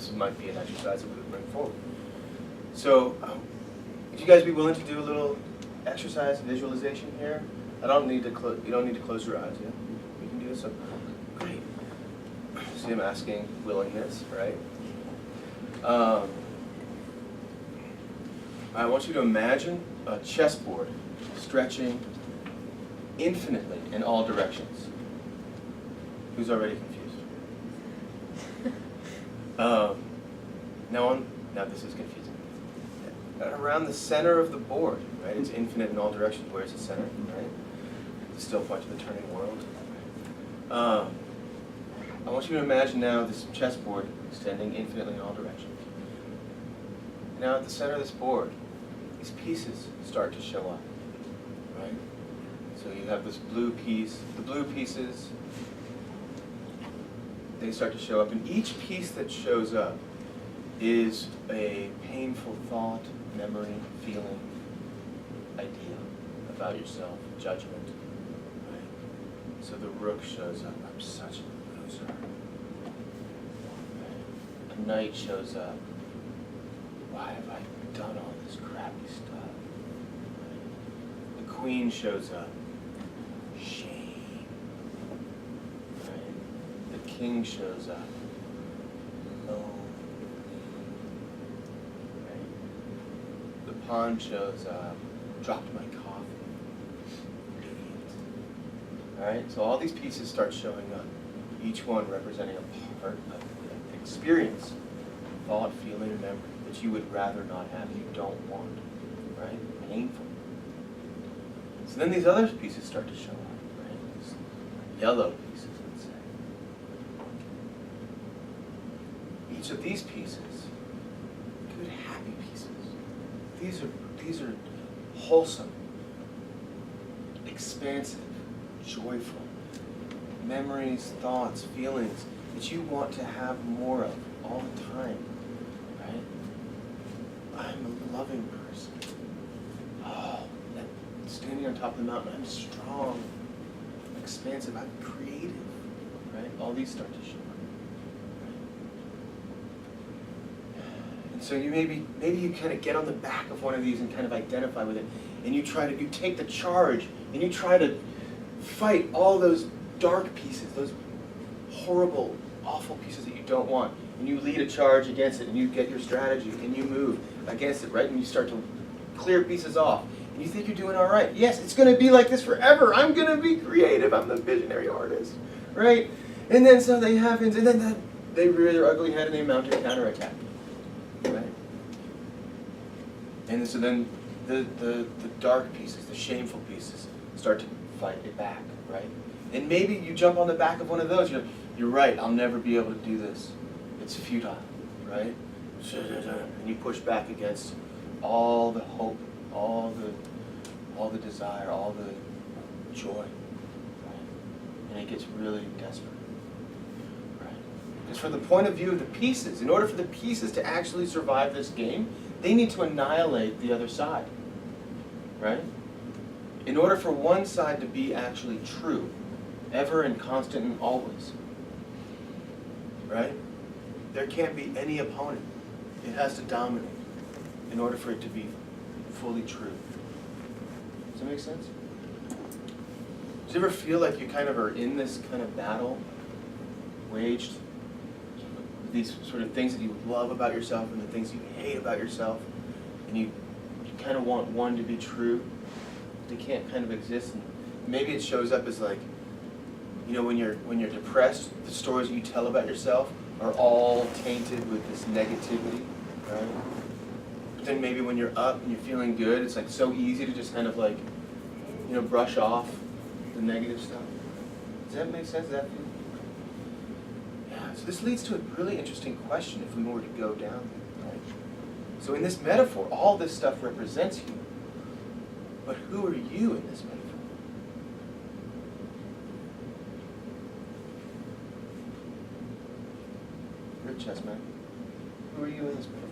this might be an exercise that we would bring forward. So, would you guys be willing to do a little exercise visualization here? I don't need to you don't need to close your eyes. Yeah, you can do this. So, great. See, I'm asking willingness, right? I want you to imagine a chessboard stretching infinitely in all directions. Who's already confused? Now this is confusing. Around the center of the board, right? It's infinite in all directions. Where's the center, right? The still point to the turning world. I want you to imagine now this chessboard extending infinitely in all directions. Now at the center of this board, these pieces start to show up, right? So you have this blue piece. The blue pieces, they start to show up, and each piece that shows up is a painful thought, memory, feeling, idea about yourself, judgment, right? So the rook shows up, I'm such a loser. Right? A knight shows up, why have I done all this crappy stuff? Right? The queen shows up, shame. Right? The king shows up, low. Right? The pawn shows up, dropped my coffee, idiot. Alright, so all these pieces start showing up, each one representing a part of the experience, thought, feeling, memory that you would rather not have, you don't want, right? Painful. So then these other pieces start to show up, right? These yellow pieces, let's say. Each of these pieces, good, happy pieces. These are wholesome, expansive, joyful memories, thoughts, feelings that you want to have more of all the time, right? I'm a loving person. Oh, standing on top of the mountain, I'm strong, expansive, I'm creative, right? All these start to show up. Right? And so you maybe you kind of get on the back of one of these and kind of identify with it, and you take the charge, and you try to fight all those dark pieces, those horrible, awful pieces that you don't want, and you lead a charge against it, and you get your strategy, and you move against it, right? And you start to clear pieces off, and you think you're doing all right. Yes, it's going to be like this forever. I'm going to be creative. I'm the visionary artist, right? And then something happens, and then they rear their ugly head, and they mount a counterattack, right? And so then the dark pieces, the shameful pieces, start to fight it back, right? And maybe you jump on the back of one of those. You're right. I'll never be able to do this. It's futile, right? And you push back against all the hope, all the desire, all the joy, right? And it gets really desperate, right? Because from the point of view of the pieces, in order for the pieces to actually survive this game, they need to annihilate the other side, right? In order for one side to be actually true, ever and constant and always, right? There can't be any opponent. It has to dominate in order for it to be fully true. Does that make sense? Does you ever feel like you kind of are in this kind of battle waged? These sort of things that you love about yourself and the things you hate about yourself, and you kind of want one to be true. They can't kind of exist. And maybe it shows up as like, you know, when you're depressed, the stories that you tell about yourself are all tainted with this negativity, right? But then maybe when you're up and you're feeling good, it's like so easy to just kind of like, you know, brush off the negative stuff. Does that make sense? Does that feel? Yeah. So this leads to a really interesting question if we were to go down there, right? So in this metaphor, all this stuff represents you. But who are you in this metaphor? You're a chess man. Who are you in this metaphor?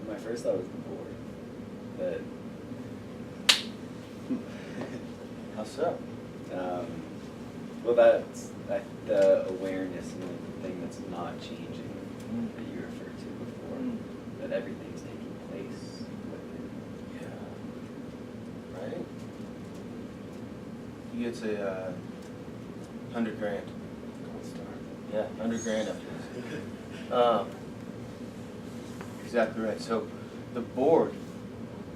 My first thought was the board. That How so? Well, that's the awareness and the thing that's not changing that you referred to before, that everything's taking place within. Yeah. Right? He gets a $100 grand. Gold star. Yeah, $100 grand after this. Exactly right. So the board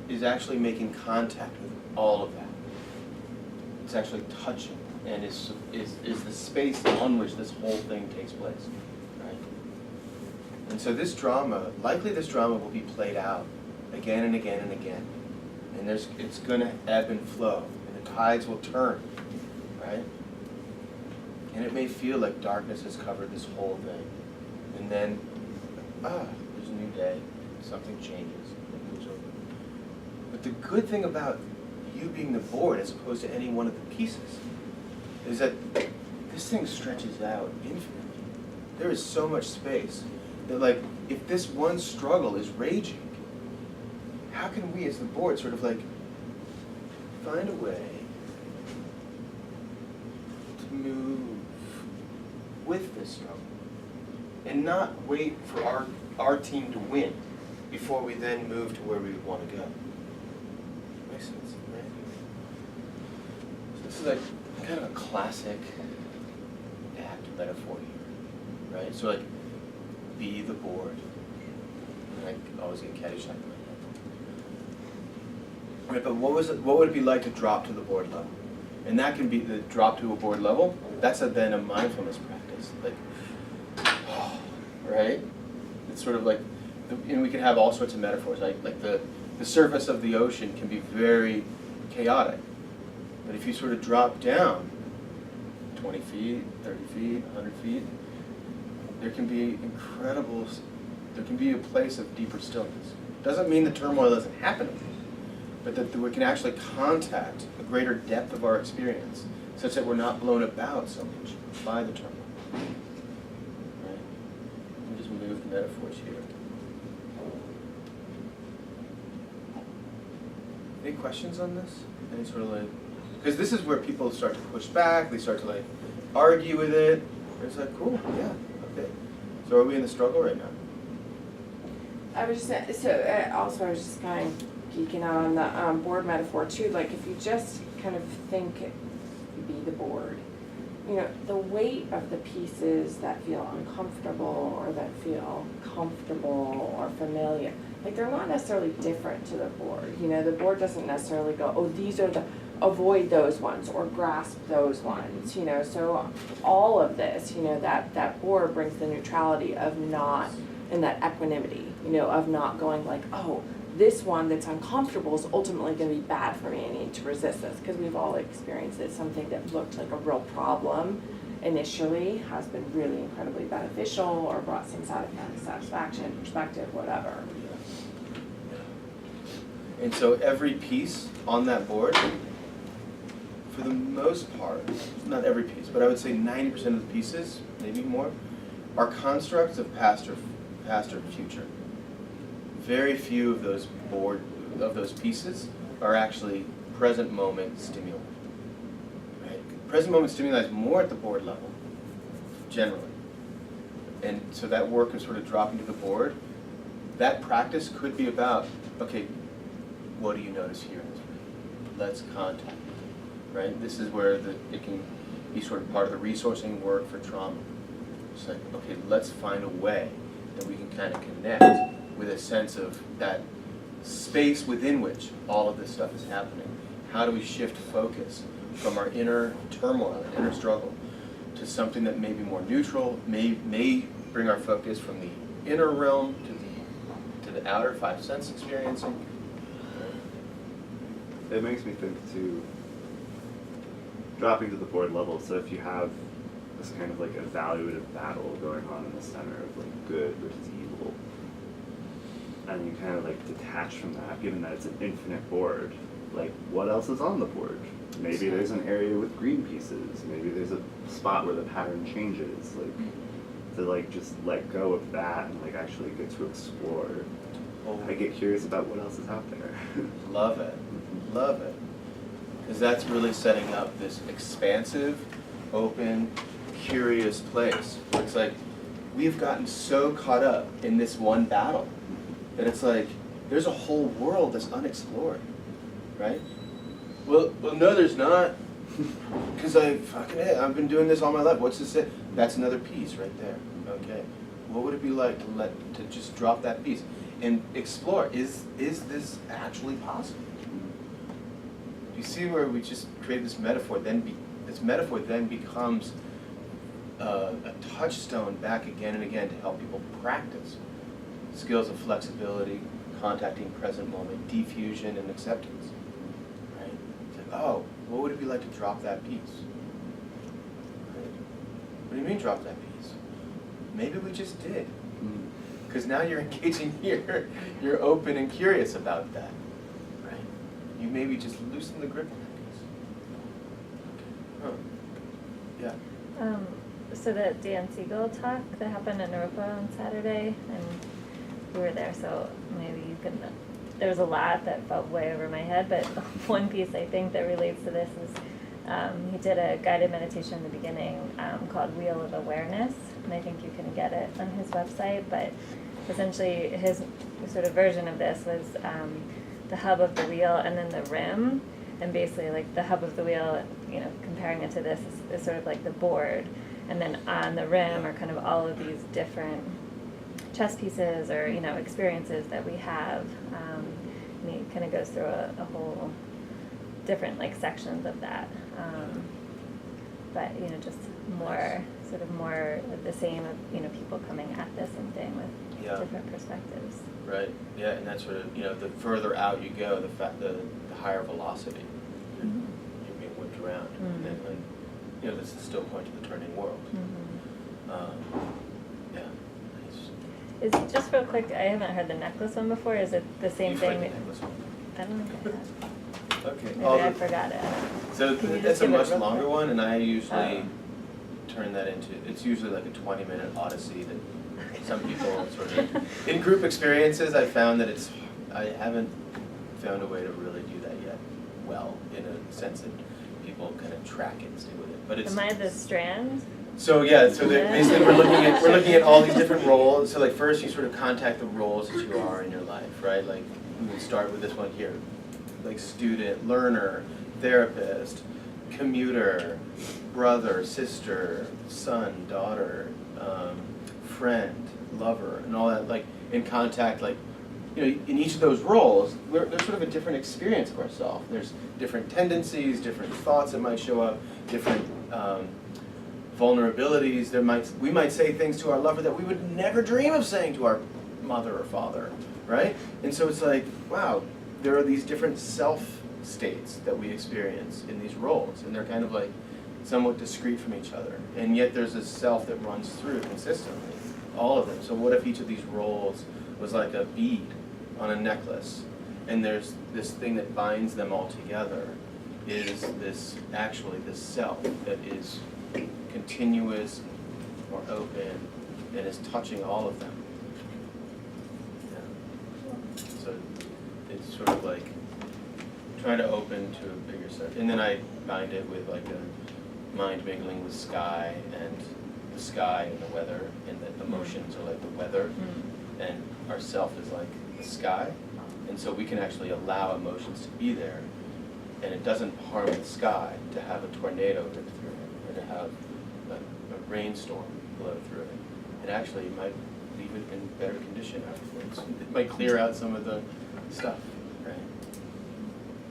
is actually making contact with all of that. It's actually touching, and is the space on which this whole thing takes place, right? And so this drama, likely this drama will be played out again and again and again, and it's going to ebb and flow, and the tides will turn, right? And it may feel like darkness has covered this whole thing, and then there's a new day, something changes, it moves over. But the good thing about you being the board as opposed to any one of the pieces is that this thing stretches out infinitely. There is so much space that, like, if this one struggle is raging, how can we as the board sort of like find a way to move with this struggle and not wait for our team to win before we then move to where we want to go? Makes sense, right? So this is like kind of a classic act metaphor here, right? So like, be the board. And I always get Caddyshack in my head. Right, but what would it be like to drop to the board level? And that can be the drop to a board level. That's then a mindfulness practice, like, right? It's sort of like, and we can have all sorts of metaphors, like the surface of the ocean can be very chaotic. But if you sort of drop down 20 feet, 30 feet, 100 feet, there can be there can be a place of deeper stillness. Doesn't mean the turmoil doesn't happen, but that we can actually contact a greater depth of our experience such that we're not blown about so much by the turmoil. Right? We just move the metaphors here. Any questions on this? Any sort of like, because this is where people start to push back, they start to like argue with it. It's like, cool, yeah, okay. So are we in the struggle right now? I was just so also I was just kind of geeking out on the board metaphor too. Like if you just kind of think, be the board. You know, the weight of the pieces that feel uncomfortable or that feel comfortable or familiar, like they're not necessarily different to the board. You know, the board doesn't necessarily go, oh, these are the, avoid those ones or grasp those ones, you know. So all of this, you know, that board brings the neutrality of not, and that equanimity, you know, of not going like, oh, this one that's uncomfortable is ultimately going to be bad for me. I need to resist this, because we've all experienced it. Something that looked like a real problem initially has been really incredibly beneficial or brought some satisfaction, perspective, whatever. And so every piece on that board, for the most part, not every piece, but I would say 90% of the pieces, maybe more, are constructs of past or future. Very few of those pieces are actually present moment stimuli. Right? Present moment stimuli is more at the board level, generally. And so that work is sort of dropping to the board. That practice could be about, okay, what do you notice here in this room? Let's contact it, right? This is where it can be sort of part of the resourcing work for trauma. It's like, okay, let's find a way that we can kind of connect with a sense of that space within which all of this stuff is happening. How do we shift focus from our inner turmoil and inner struggle to something that may be more neutral, may bring our focus from the inner realm to the outer five sense experiencing. It makes me think too, dropping to the board level, so if you have this kind of like evaluative battle going on in the center of like good versus evil, and you kind of like detach from that, given that it's an infinite board, like what else is on the board? Maybe there's an area with green pieces, maybe there's a spot where the pattern changes, like to like just let go of that and like actually get to explore. I get curious about what else is out there. Love it, love it. because that's really setting up this expansive, open, curious place. Where it's like, we've gotten so caught up in this one battle that it's like, there's a whole world that's unexplored, right? Well, no, there's not, because I've been doing this all my life. What's this? That's another piece right there. Okay, what would it be like to just drop that piece and explore? Is this actually possible? You see where we just create this metaphor? This metaphor then becomes a touchstone back again and again to help people practice skills of flexibility, contacting present moment, diffusion, and acceptance. Right? It's like, oh, what would it be like to drop that piece? Right? What do you mean drop that piece? Maybe we just did. Because now you're engaging here, you're open and curious about that. Right? You maybe just loosen the grip on that piece. Okay. Huh. Yeah. So the Dan Siegel talk that happened in Europa on Saturday, and we were there, so maybe you can, there was a lot that felt way over my head, but one piece I think that relates to this is he did a guided meditation in the beginning called Wheel of Awareness, and I think you can get it on his website, but essentially his sort of version of this was the hub of the wheel and then the rim, and basically like the hub of the wheel, you know, comparing it to this is sort of like the board, and then on the rim are kind of all of these different chess pieces or, you know, experiences that we have. And he kind of goes through a whole different like sections of that. But, you know, just more of the same of, you know, people coming at the same thing with different perspectives. Right. Yeah, and that's sort of, you know, the further out you go, the higher velocity you're being whipped around. And then, like, you know, this is still point to the turning world. Yeah. Nice. Is just real quick, I haven't heard the necklace one before. Is it the same You've thing? heard the necklace one. I don't think I have. Okay. Maybe I forgot it. So Can you that's just a give it much real longer quick? one, and I usually Oh. turn that into, it's usually like a 20-minute odyssey that some people sort of, in group experiences, I found that I haven't found a way to really do that yet well, in a sense that people kind of track it and stay with it. But it's, Am I the strand? so yeah, so Yeah. basically we're looking at all these different roles. So like first you sort of contact the roles that you are in your life, right? Like we would start with this one here, like student, learner, therapist, commuter, brother, sister, son, daughter, friend, lover, and all that. Like in contact, like, you know, in each of those roles, there's sort of a different experience of ourselves. There's different tendencies, different thoughts that might show up, different vulnerabilities. We might say things to our lover that we would never dream of saying to our mother or father, right? And so it's like, wow, there are these different self states that we experience in these roles, and they're kind of like somewhat discrete from each other. And yet there's a self that runs through consistently, all of them. So what if each of these roles was like a bead on a necklace, and there's this thing that binds them all together is this self that is continuous or open and is touching all of them. Yeah. So it's sort of like trying to open to a bigger set. And then I bind it with like a mind mingling with sky, and the sky and the weather, and the emotions are like the weather, and our self is like the sky. And so we can actually allow emotions to be there, and it doesn't harm the sky to have a tornado rip through it, or to have a rainstorm blow through it. It actually might leave it in better condition afterwards. It might clear out some of the stuff, right?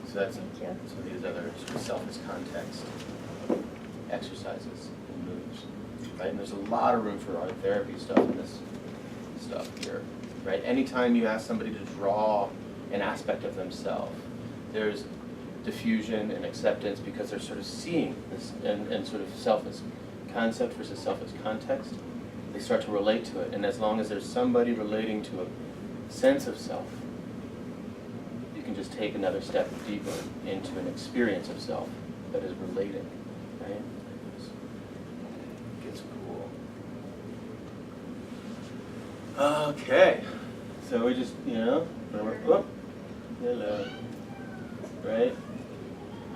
So that's so these other sort of selfish context exercises and moves, right? And there's a lot of room for art therapy stuff in this stuff here, right? Anytime you ask somebody to draw an aspect of themselves, there's diffusion and acceptance because they're sort of seeing this and sort of self as concept versus self as context. They start to relate to it, and as long as there's somebody relating to a sense of self, you can just take another step deeper into an experience of self that is relating, right? It gets cool. Okay, so we just, whoop, hello, right?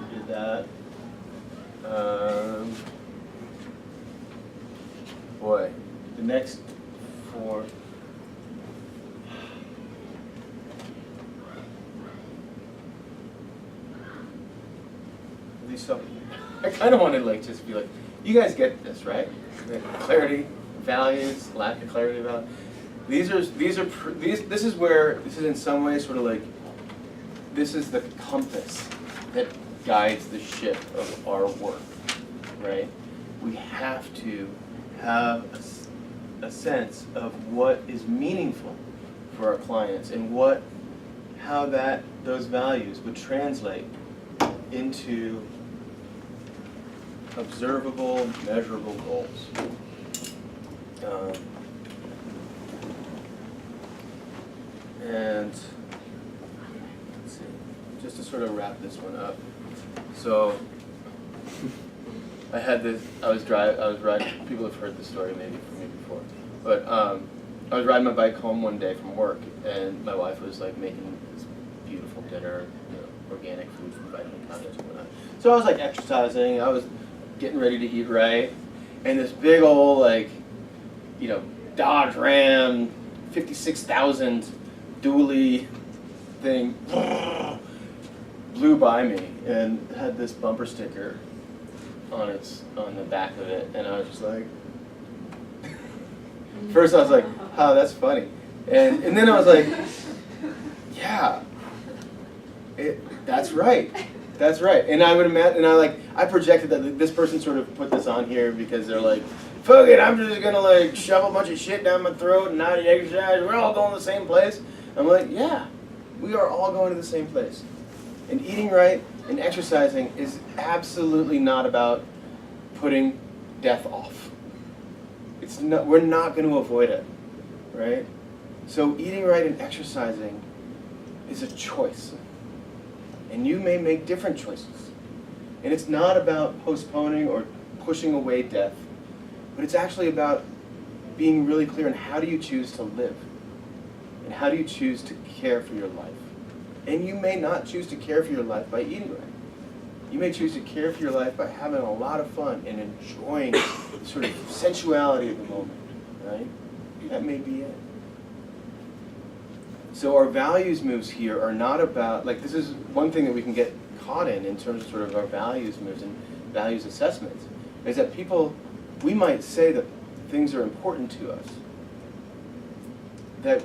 We did that. that. Boy, the next 4. At least some. I kind of want to like just be like, you guys get this, right? Clarity, values, lack of clarity about. This is where this is in some ways sort of like, this is the compass that guides the ship of our work, right? We have to have a sense of what is meaningful for our clients and how those values would translate into observable, measurable goals. And let's see, just to sort of wrap this one up. So I was riding, people have heard this story maybe from me before, but I was riding my bike home one day from work, and my wife was like making this beautiful dinner, organic food from vitamin content and whatnot. So I was like exercising, I was getting ready to eat right, and this big old Dodge Ram 56,000 dually thing blew by me and had this bumper sticker on the back of it, and I was just like, first I was like, oh, that's funny, and then I was like, yeah, that's right, and I would imagine, and I projected that this person sort of put this on here because they're like, fuck it, I'm just gonna like shove a bunch of shit down my throat and not exercise, we're all going to the same place. I'm like, yeah, we are all going to the same place. And eating right and exercising is absolutely not about putting death off. We're not going to avoid it, right? So eating right and exercising is a choice. And you may make different choices. And it's not about postponing or pushing away death, but it's actually about being really clear on how do you choose to live? And how do you choose to care for your life? And you may not choose to care for your life by eating right. You may choose to care for your life by having a lot of fun and enjoying the sort of sensuality of the moment, right? That may be it. So our values moves here are not about, this is one thing that we can get caught in terms of sort of our values moves and values assessments, is that we might say that things are important to us, that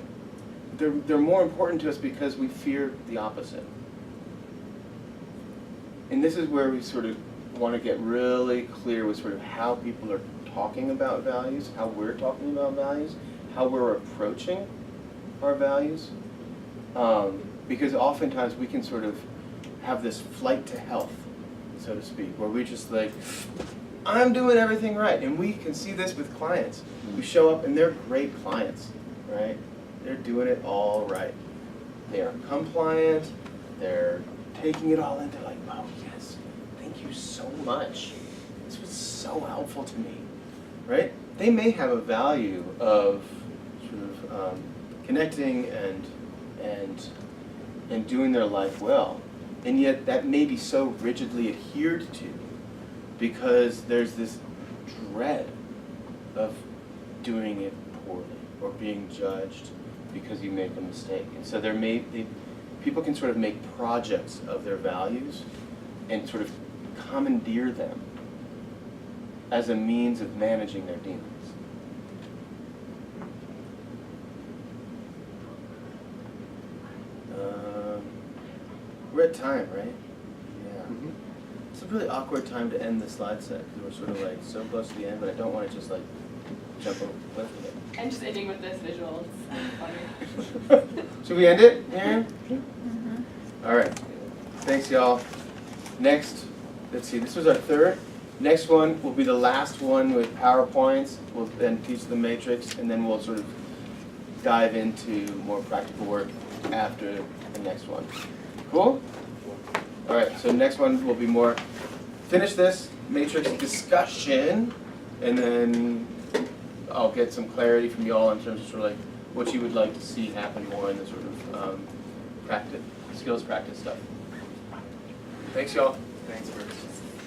they're more important to us because we fear the opposite. And this is where we sort of want to get really clear with sort of how people are talking about values, how we're talking about values, how we're approaching our values. Because oftentimes we can sort of have this flight to health, so to speak, where we just like, I'm doing everything right. And we can see this with clients. We show up and they're great clients, right? They're doing it all right. They are compliant. They're taking it all in. They're like, oh, yes, thank you so much. This was so helpful to me, right? They may have a value of sort of connecting and doing their life well. And yet that may be so rigidly adhered to because there's this dread of doing it poorly or being judged because you make a mistake. And so people can sort of make projects of their values and sort of commandeer them as a means of managing their demons. We're at time, right? Yeah. Mm-hmm. It's a really awkward time to end the slide set because we're sort of like so close to the end, but I don't want to just like jump over with it. And just ending with this visual, it's funny. Should we end it, Aaron? Mm-hmm. All right. Thanks, y'all. Next, let's see, this was our third. Next one will be the last one with PowerPoints. We'll then teach the matrix, and then we'll sort of dive into more practical work after the next one. Cool? All right, so next one will be more, finish this matrix discussion, and then I'll get some clarity from y'all in terms of sort of like what you would like to see happen more in the sort of skills practice stuff. Thanks, y'all. Thanks, Bruce.